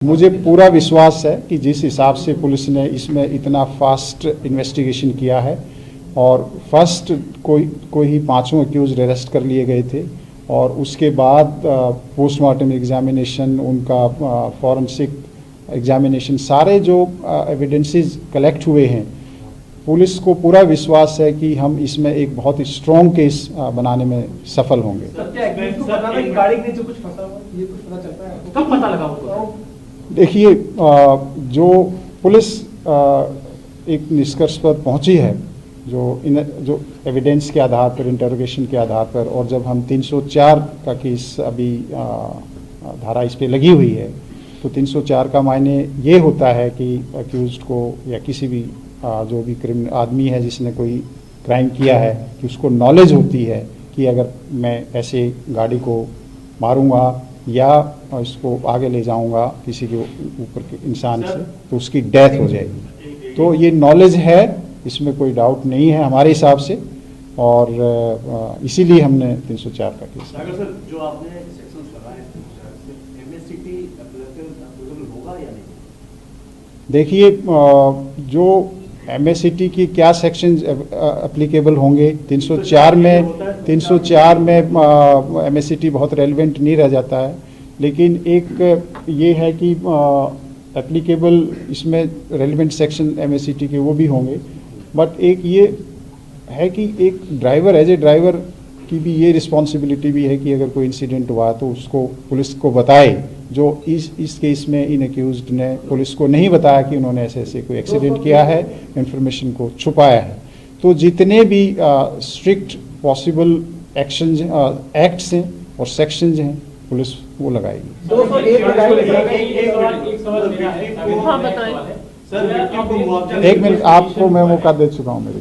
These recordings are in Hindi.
मुझे पूरा विश्वास है कि जिस हिसाब से पुलिस ने इसमें इतना फास्ट इन्वेस्टिगेशन किया है और फर्स्ट कोई ही पांचों अक्यूज अरेस्ट कर लिए गए थे और उसके बाद पोस्टमार्टम एग्जामिनेशन, उनका फॉरेंसिक एग्जामिनेशन, सारे जो एविडेंसेस कलेक्ट हुए हैं, पुलिस को पूरा विश्वास है कि हम इसमें एक बहुत ही स्ट्रॉन्ग केस बनाने में सफल होंगे। देखिए, जो पुलिस एक निष्कर्ष पर पहुंची है, जो एविडेंस के आधार पर, इंटरोगेशन के आधार पर, और जब हम 304 का केस अभी धारा इस पे लगी हुई है, तो 304 का मायने ये होता है कि अक्यूज्ड को या किसी भी जो भी क्रिमिनल आदमी है जिसने कोई क्राइम किया है, कि उसको नॉलेज होती है कि अगर मैं ऐसे गाड़ी को मारूंगा या इसको आगे ले जाऊंगा किसी के ऊपर के इंसान से, तो उसकी डेथ हो जाएगी। तो ये नॉलेज है, इसमें कोई डाउट नहीं है हमारे हिसाब से, और इसीलिए हमने 304 का केस। सर, जो आपने सेक्शंस लगाए एमएससीटी एप्लीकेबल होगा या नहीं? देखिए, जो एमएससीटी की क्या सेक्शन एप्लीकेबल होंगे, 304 में एमएससीटी बहुत रेलेवेंट नहीं रह जाता है, लेकिन एक ये है कि एप्लीकेबल इसमें रेलेवेंट सेक्शन एमएससीटी के वो भी होंगे, बट एक ये है कि एक ड्राइवर, एज ए ड्राइवर की भी ये रिस्पॉन्सिबिलिटी भी है कि अगर कोई इंसिडेंट हुआ तो उसको पुलिस को बताए। जो इस केस में इन अक्यूज्ड ने पुलिस को नहीं बताया कि उन्होंने ऐसे कोई एक्सीडेंट किया है, इन्फॉर्मेशन को छुपाया है। तो जितने भी स्ट्रिक्ट पॉसिबल एक्शंस, एक्ट्स हैं और सेक्शंस हैं, पुलिस वो लगाएगी। एक मिनट, आपको मैं मौका दे चुका हूँ। मेरे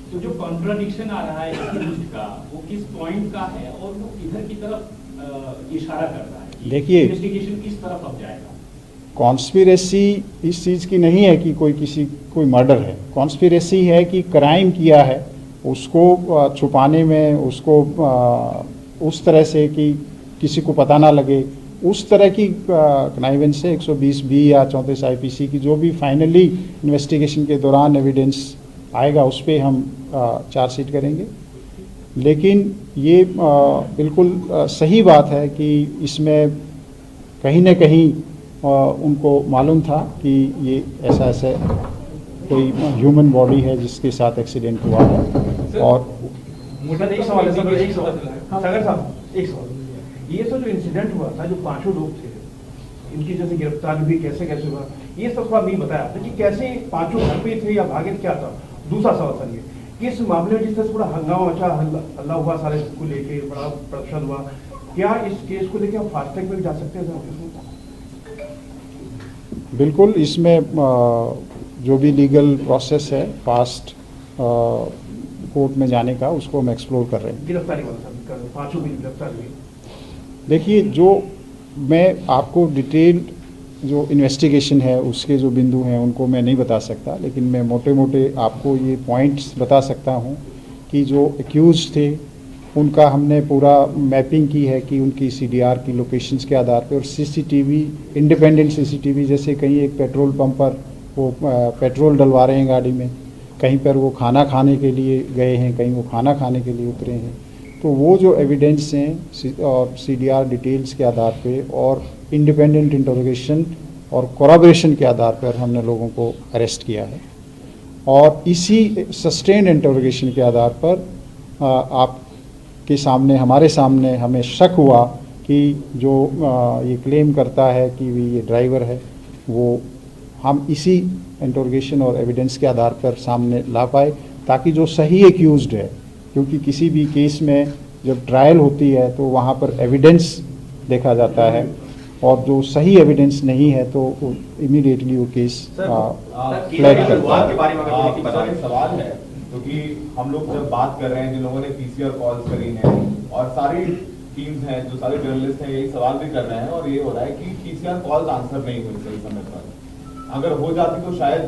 तो जो कॉन्ट्राडिक्शन आ रहा है का, वो किस पॉइंट का है और वो किधर की तरफ इशारा कर रहा है? देखिए, इन्वेस्टिगेशन किस तरफ अब जाएगा? कॉन्स्पिरेसी इस चीज़ की नहीं है कि कोई मर्डर है। कॉन्स्पिरेसी है कि क्राइम किया है, उसको छुपाने में, उसको उस तरह से कि किसी को पता ना लगे, उस तरह की कनाइवेंस से 120B या 34 IPC की जो भी फाइनली इन्वेस्टिगेशन के दौरान एविडेंस आएगा, उस पर हम चार्जशीट करेंगे। लेकिन ये बिल्कुल सही बात है कि इसमें कहीं न कहीं उनको मालूम था कि ये ऐसा कोई ह्यूमन बॉडी है जिसके साथ एक्सीडेंट हुआ है। और एक सवाल है सर, एक सवाल सागर साहब, एक सवाल, ये तो जो इंसिडेंट हुआ था, जो 5 लोग थे, इनकी जैसे गिरफ्तारी हुई, कैसे हुआ, ये सब सवाल नहीं बताया आपने कि कैसे 5 घर पे थे या भागे, क्या था? दूसरा सवाल सर, ये किस मामले में जिस तरह पूरा हंगामा मचा, हल्ला हुआ, सारे को लेके बड़ा प्रदर्शन हुआ, क्या इस केस को लेके आप फास्ट ट्रैक में भी जा सकते हैं सर? बिल्कुल, इसमें जो भी लीगल प्रोसेस है फास्ट कोर्ट में जाने का, उसको हम एक्सप्लोर कर रहे हैं। गिरफ्तारी वाला सर, 5 की गिरफ्तारी हुई। देखिए, जो मैं आपको डिटेल्ड जो इन्वेस्टिगेशन है उसके जो बिंदु हैं उनको मैं नहीं बता सकता, लेकिन मैं मोटे मोटे आपको ये पॉइंट्स बता सकता हूँ कि जो एक्यूज थे उनका हमने पूरा मैपिंग की है कि उनकी CDR की लोकेशंस के आधार पर, और CCTV, इंडिपेंडेंट CCTV, जैसे कहीं एक पेट्रोल पंप पर वो पेट्रोल डलवा रहे हैं गाड़ी में, कहीं पर वो खाना खाने के लिए गए हैं, कहीं वो खाना खाने के लिए उतरे हैं, तो वो जो एविडेंस हैं और CDR डिटेल्स के आधार पे और इंडिपेंडेंट इंटरोगेशन और कोराबोरेशन के आधार पर हमने लोगों को अरेस्ट किया है। और इसी सस्टेन्ड इंटरोगेशन के आधार पर आपके सामने, हमारे सामने हमें शक हुआ कि जो ये क्लेम करता है कि ये ड्राइवर है, वो हम इसी इंटरोगेशन और एविडेंस के आधार पर सामने ला पाए, ताकि जो सही एक्यूज्ड है, क्योंकि किसी भी केस में जब ट्रायल होती है तो वहाँ पर एविडेंस देखा जाता है, और जो सही एविडेंस नहीं है तो इमीडिएटली वो केस फ्लैग करता है। सवाल है, क्योंकि हम लोग जब बात कर रहे हैं, जिन लोगों ने PCR कॉल्स करी हैं और सारी टीम्स हैं, जो सारे जर्नलिस्ट हैं, यही सवाल भी कर रहे हैं, और ये हो रहा है कि PCR कॉल्स आंसर नहीं हुई सही समय पर। अगर हो जाती तो शायद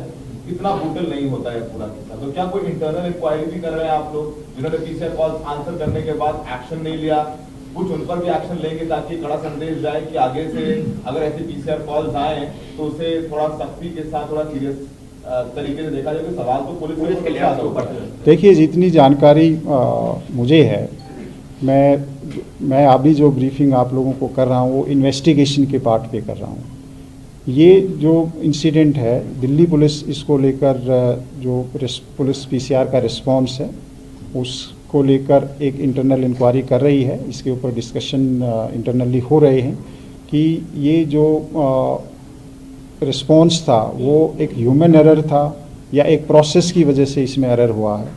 इतना ब्रूटल नहीं होता है पूरा किस्सा। तो क्या कोई इंटरनल इंक्वायरी भी कर रहे हैं आप लोग, जिन्होंने पीसीआर कॉल आंसर करने के बाद एक्शन नहीं लिया, कुछ उन पर भी एक्शन लेंगे ताकि कड़ा संदेश जाए कि आगे से अगर ऐसे पीसीआर कॉल्स आए तो उसे थोड़ा सख्ती के साथ थोड़ा सीरियस तरीके से देखा जाए? सवाल तो पुलिस के लिए। देखिए, जितनी जानकारी मुझे है, मैं अभी जो ब्रीफिंग आप लोगों को कर रहा हूँ वो इन्वेस्टिगेशन के पार्ट पे कर रहा हूँ। ये जो इंसिडेंट है, दिल्ली पुलिस इसको लेकर जो पुलिस पीसीआर का रिस्पांस है उसको लेकर एक इंटरनल इंक्वायरी कर रही है। इसके ऊपर डिस्कशन इंटरनली हो रहे हैं कि ये जो रिस्पांस था वो एक ह्यूमन एरर था या एक प्रोसेस की वजह से इसमें एरर हुआ है।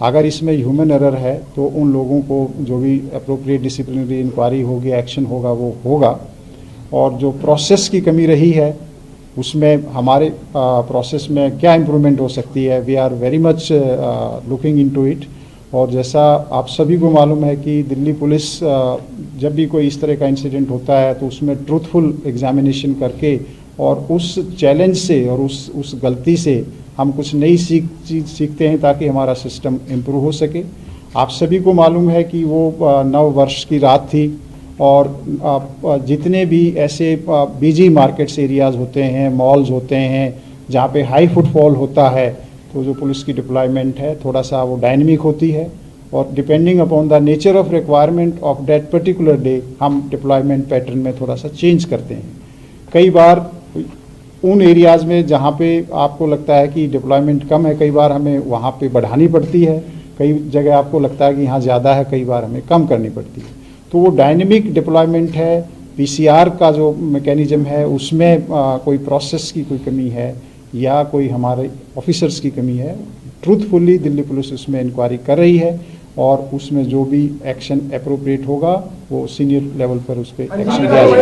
अगर इसमें ह्यूमन एरर है तो उन लोगों को जो भी अप्रोप्रिएट डिसिप्लिनरी इंक्वायरी होगी, एक्शन होगा, वो होगा। और जो प्रोसेस की कमी रही है उसमें हमारे प्रोसेस में क्या इम्प्रूवमेंट हो सकती है, we are very much looking into it. और जैसा आप सभी को मालूम है कि दिल्ली पुलिस जब भी कोई इस तरह का इंसिडेंट होता है तो उसमें ट्रूथफुल एग्जामिनेशन करके और उस चैलेंज से और उस गलती से हम कुछ नई चीज़ सीखते हैं ताकि हमारा सिस्टम इम्प्रूव हो सके। आप सभी को मालूम है कि वो नव वर्ष की रात थी और जितने भी ऐसे बिजी मार्केट्स एरियाज़ होते हैं, मॉल्स होते हैं जहाँ पे हाई फुटफॉल होता है, तो जो पुलिस की डिप्लॉयमेंट है थोड़ा सा वो डायनेमिक होती है और depending upon the nature of requirement of that particular day हम डिप्लॉयमेंट पैटर्न में थोड़ा सा चेंज करते हैं। कई बार उन एरियाज़ में जहाँ पे आपको लगता है कि डिप्लॉयमेंट कम है, कई बार हमें वहाँ पे बढ़ानी पड़ती है। कई जगह आपको लगता है कि यहाँ ज़्यादा है, कई बार हमें कम करनी पड़ती है। तो वो डायनेमिक डिप्लॉयमेंट है। पीसीआर का जो मैकेनिज्म है उसमें कोई प्रोसेस की कोई कमी है या कोई हमारे ऑफिसर्स की कमी है, ट्रूथफुली दिल्ली पुलिस उसमें इंक्वायरी कर रही है और उसमें जो भी एक्शन अप्रोप्रिएट होगा वो सीनियर लेवल पर उस पर एक्शन लिया जाएगा।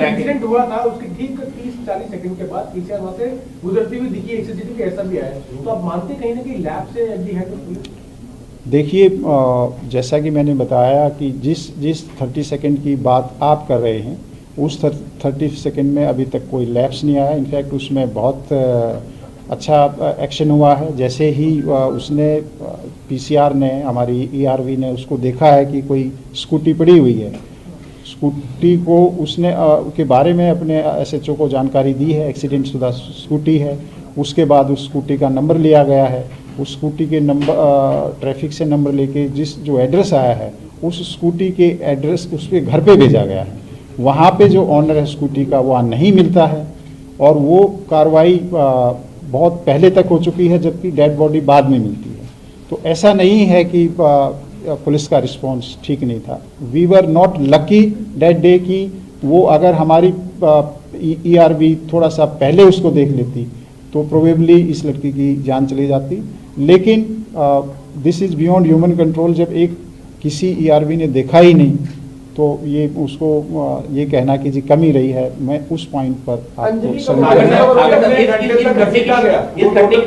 इंसिडेंट हुआ था उसके ठीक 30-40 सेकंड के बाद पीसीआर वहां से गुजरती हुई दिखी, एक सीसीटीवी ऐसा भी आया। तो आप मानते कहीं ना कहीं लैब से at the head of police? देखिए, जैसा कि मैंने बताया कि जिस 30 सेकंड की बात आप कर रहे हैं उस 30 सेकंड में अभी तक कोई लैप्स नहीं आया। इनफैक्ट उसमें बहुत अच्छा एक्शन हुआ है। जैसे ही उसने पीसीआर ने, हमारी ईआरवी ने उसको देखा है कि कोई स्कूटी पड़ी हुई है, स्कूटी को उसने के बारे में अपने एसएचओ को जानकारी दी है, एक्सीडेंट शुदा स्कूटी है। उसके बाद उस स्कूटी का नंबर लिया गया है, उस स्कूटी के नंबर ट्रैफिक से नंबर लेके जो एड्रेस आया है उस स्कूटी के एड्रेस उसके घर पे भेजा गया है। वहाँ पे जो ऑनर है स्कूटी का वहाँ नहीं मिलता है और वो कार्रवाई बहुत पहले तक हो चुकी है जबकि डेड बॉडी बाद में मिलती है। तो ऐसा नहीं है कि पुलिस का रिस्पांस ठीक नहीं था। We were not lucky that day कि वो अगर हमारी ईआरबी थोड़ा सा पहले उसको देख लेती तो प्रोबेबली इस लड़की की जान चली जाती। लेकिन this is beyond human control. जब एक किसी ईआरबी ने देखा ही नहीं तो ये उसको ये कहना कि जी कमी रही है, मैं उस पॉइंट पर आपको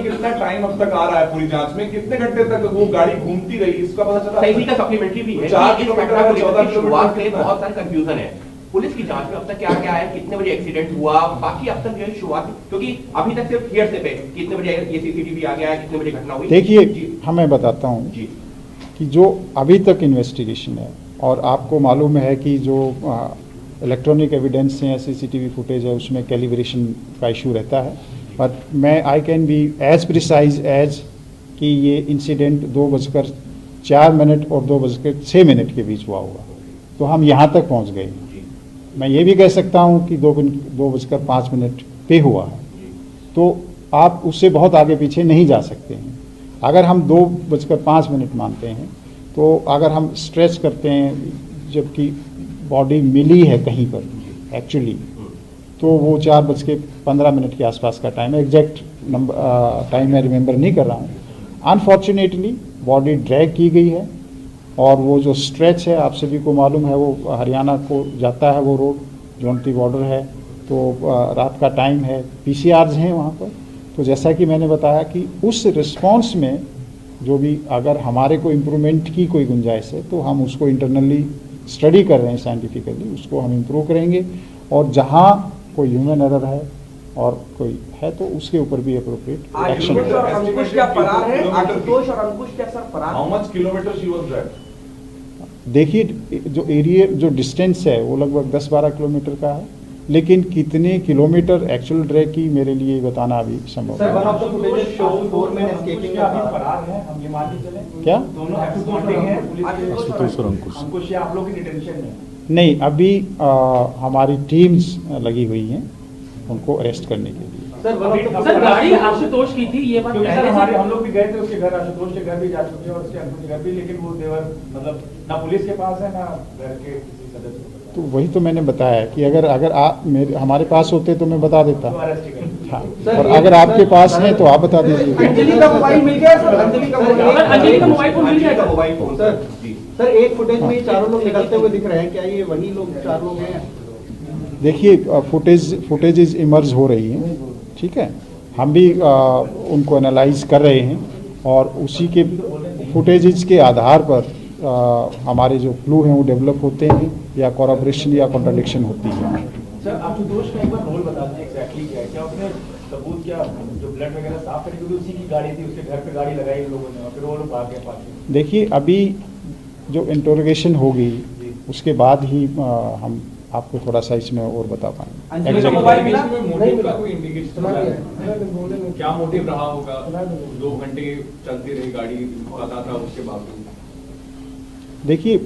कितना टाइम अब तक आ रहा है पूरी जांच में, कितने घंटे तक वो गाड़ी घूमती रही, इसका पता चला? सही का सप्लीमेंट्री भी है। 4 किलोमीटर शुरुआत में बहुत सारा कंफ्यूजन है। पुलिस की जांच में अब तक क्या क्या है, कितने बजे एक्सीडेंट हुआ, बाकी अब तक जो है शुरुआत, क्योंकि अभी तक सिर्फ हियरसे पे कितने बजे ये सीसीटीवी आ गया है, कितने बजे घटना हुई। देखिए, हमें बताता हूँ कि जो अभी तक इन्वेस्टिगेशन है और आपको मालूम है कि जो इलेक्ट्रॉनिक एविडेंस है, सीसीटीवी फुटेज है, उसमें कैलिब्रेशन का इशू रहता है। बट मैं I can be as precise as कि ये इंसिडेंट 2:04 और 2:06 के बीच हुआ होगा। तो हम यहाँ तक पहुँच गए। मैं ये भी कह सकता हूँ कि 2:05 पे हुआ है, तो आप उससे बहुत आगे पीछे नहीं जा सकते हैं। अगर हम 2:05 मानते हैं तो अगर हम स्ट्रेच करते हैं जबकि बॉडी मिली है कहीं पर एक्चुअली, तो वो 4:15 के आसपास का टाइम है। एग्जैक्ट नंबर टाइम मैं रिमेंबर नहीं कर रहा हूँ। अनफॉर्चुनेटली बॉडी ड्रैग की गई है और वो जो स्ट्रेच है आप सभी को मालूम है वो हरियाणा को जाता है, वो रोड जोनती बॉर्डर है, तो रात का टाइम है, पीसीआर्स हैं वहाँ पर। तो जैसा कि मैंने बताया कि उस रिस्पॉन्स में जो भी अगर हमारे को इम्प्रूवमेंट की कोई गुंजाइश है तो हम उसको इंटरनली स्टडी कर रहे हैं साइंटिफिकली, उसको हम इम्प्रूव करेंगे। और जहाँ कोई ह्यूमन एरर है और कोई है तो उसके ऊपर भी अप्रोप्रिएट एक्शन आशुतोष और अंकुश क्या फरार है? आशुतोष और अंकुश क्या सर फरार हाउ है? Much kilometre she was that? देखिए जो एरिया जो डिस्टेंस है वो लगभग 10-12 किलोमीटर का है, लेकिन कितने किलोमीटर एक्चुअल ड्रैग की मेरे लिए बताना अभी संभव सर, नहीं। One of the footage show 4 men escaping का अभी फरार है, हम ये मान के चलें? क्या? दोनों absconding हैं पुलिस के। आशुतोष और अंकुश या आप लोग की डिटेंशन में है? नहीं, अभी हमारी टीम्स लगी हुई हैं उनको अरेस्ट करने के लिए। सर गाड़ी आशुतोष की थी, ये बात क्योंकि सर पहले हमारे से हम लोग भी गए थे उसके घर, आशुतोष के घर भी जा चुके हैं और उसके अंकुश के घर भी, लेकिन वो देवर मतलब ना पुलिस के पास है ना घर के किसी सदस्य को पता। तो वही तो मैंने बताया कि अगर आप हमारे पास होते तो मैं बता देता। तो अरेस्ट कर। हाँ, और अगर आपके पास है तो आप बता दीजिए। अंजलि का मोबाइल मिल गया सर? अंजलि का अंजलि का मोबाइल फोन मिल अंजलि गया का था। मोबाइल फोन सर जी। सर एक फुटेज में ये चारों लोग निकलते हुए दिख रहे हैं, क्या ये वही लोग 4 लोग हैं? देखिए फुटेजेस इमर्ज हो रही हैं, ठीक है, हम भी उनको एनालाइज कर रहे हैं और उसी के फुटेजेस के आधार पर हमारे जो क्लू हैं वो डेवलप होते हैं या कॉरपोरेशन या कॉन्ट्राडिक्शन होती है। सर आशुतोष का एक बार रोल बता दें एग्जैक्टली क्या है, क्या उसने सबूत क्या जो ब्लड वगैरह साफ करी, क्योंकि उसी की गाड़ी थी, उसके घर पे गाड़ी लगाई उन लोगों ने और फिर वो लोग भाग गए पाछे। देखिए अभी जो इंटरोगेशन होगी उसके बाद ही हम आपको थोड़ा सा इसमें और बता पाएंगे। अंजलि का मोबाइल मिला? मोटिव का कोई इंडिकेशन क्या मोटिव रहा होगा? 2 घंटे चलती रही गाड़ी, पता था उसके बावजूद। देखिए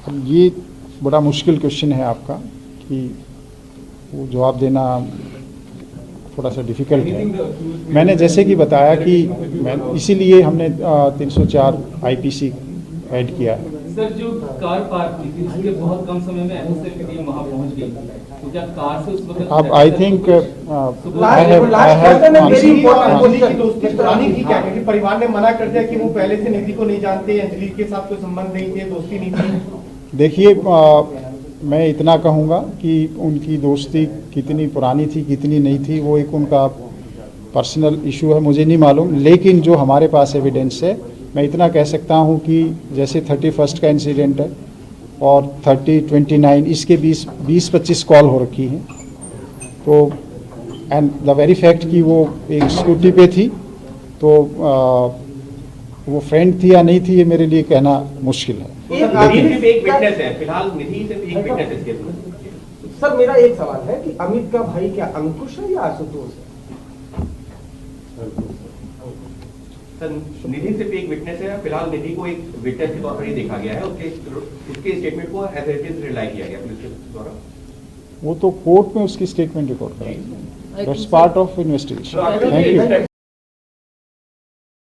अब ये बड़ा मुश्किल क्वेश्चन है आपका कि वो जवाब देना थोड़ा सा डिफिकल्ट है। मैंने जैसे कि बताया कि इसीलिए हमने 304 आईपीसी ऐड किया है। सर जो कार पार्क की थी उसके बहुत कम समय में एसएसएफ की टीम वहां पहुंच गई, तो क्या कार से उस वक्त अब आई थिंक अंजलि की दोस्ती पुरानी थी क्या? क्योंकि परिवार ने मना कर दिया कि वो पहले से निधि को नहीं जानते, अंजलि के साथ कोई संबंध नहीं थे, दोस्ती नहीं थी। देखिए मैं इतना कहूँगा कि उनकी दोस्ती कितनी पुरानी थी कितनी नहीं थी वो एक उनका पर्सनल इशू है, मुझे नहीं मालूम, लेकिन जो हमारे पास एविडेंस है मैं इतना कह सकता हूँ कि जैसे 31 का इंसिडेंट है और 29 इसके 20-25 कॉल हो रखी हैं, तो एंड द वेरी फैक्ट कि वो एक स्कूटी पे थी, तो वो फ्रेंड थी या नहीं थी ये मेरे लिए कहना मुश्किल है। निधि सिर्फ एक विटनेस है फिलहाल, निधि सिर्फ एक विटनेस है इस केस में। सर मेरा एक सवाल है कि अमित का भाई क्या अंकुश है या आशुतोष है? सर निधि सिर्फ एक विटनेस है फिलहाल, निधि को एक विटनेस के तौर पर ही देखा गया है, उसके स्टेटमेंट को एज इट इज रिलाई किया गया पुलिस के द्वारा। वो तो कोर्ट में उसकी स्टेटमेंट रिकॉर्ड कराई, that's part of investigation. Thank you.